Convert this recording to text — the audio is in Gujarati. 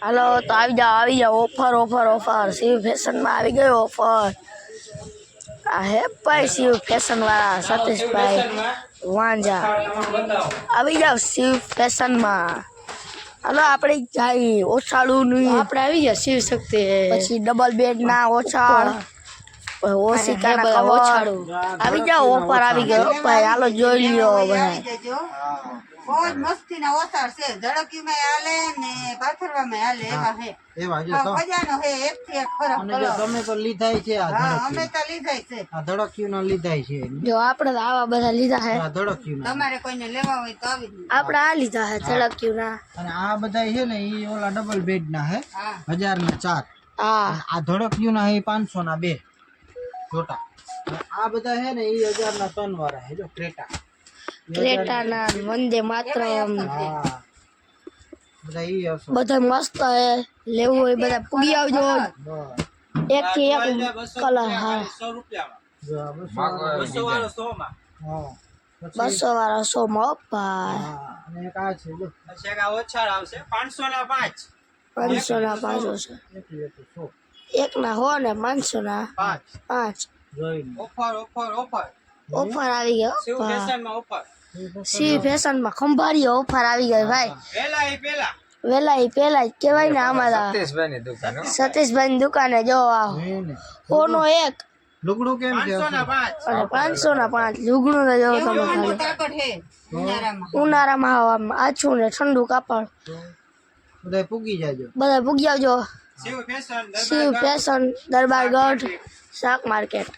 હાલો તો આવી જાઓ ઓફર શિવ ફેશનમાં આવી ગયો ઓફર। આ હે ભાઈ શિવ ફેશન વાળા સતીશભાઈ વાંજા, આવી જાવ શિવ ફેશનમાં। હાલો આપણે જાય ઓછાળું નહીં, આપણે આવી જાય શિવ શક્તિ, પછી ડબલ બેડ ના ઓછાળ, ઓશિકાના કવર આવી જાવ ઓફર આવી ગયો ભાઈ। હાલો જોઈ લ્યો ભાઈ, बहुत मस्ती ना ओसार से धड़की में आले ने पाथरवा में आले एवा है एवा जो तो खजानो है एक से एक फरक અને જો તમે તો લીધાય છે આ हां ધડક્યું અમે તો લીધાય છે આ ધડક્યું ના લીધાય છે જો આપણે તો આવા બધા લીધા હે, આ ધડક્યું ના તમારે કોઈને લેવા હોય તો આવી આપણે આ લીધા હે ધડક્યું ના, અને આ બધા છે ને ઈ ઓલા ડબલ બેડ ના હે हां 1000 ના 4 હા આ ધડક્યું ના હે 500 ના 2 છોટા। આ બધા છે ને ઈ 1000 ના 3 વાળા હે જો ક્રેટા ના વંદે માતરમ હા બધા ઈ હશે બધા મસ્ત હે, લેવું હોય બધા પૂગી આવજો। બસ એક થી એક કલર હા 100 રૂપિયામાં જો આ 200 વાળો 100 માં હા 200 વાળા 100 માં ભાઈ, હા અને એક આ છે જો પછી આ ઓછાળ આવશે 500 ના 5 500 ના 500 છે, એક 100 એક ના હો ને 500 ના 5 જોઈ ઓફર ઓફર આવી ગયો શિવ ફેશન માં ઓફર શિવ ફેશન માં ખંભાળી ઓફર આવી ગઈ ભાઈ। પેલા પેલા જ કહેવાય ને અમારા સતીશભાઈ ની દુકાને જો આ ને હોનો એક લુગડું કેમ છે 500 ના 5 અને 500 ના 5 લુગડું ને જો તમે ખાલી તાકત है उनारामा ઉનાળામાં આવામાં આછું ને ઠંડુ કાપડ બધા પૂગી જાજો બધા ભૂગી આવજો શિવ ફેશન શિવ ફેશન દરબારગઢ શાક માર્કેટ।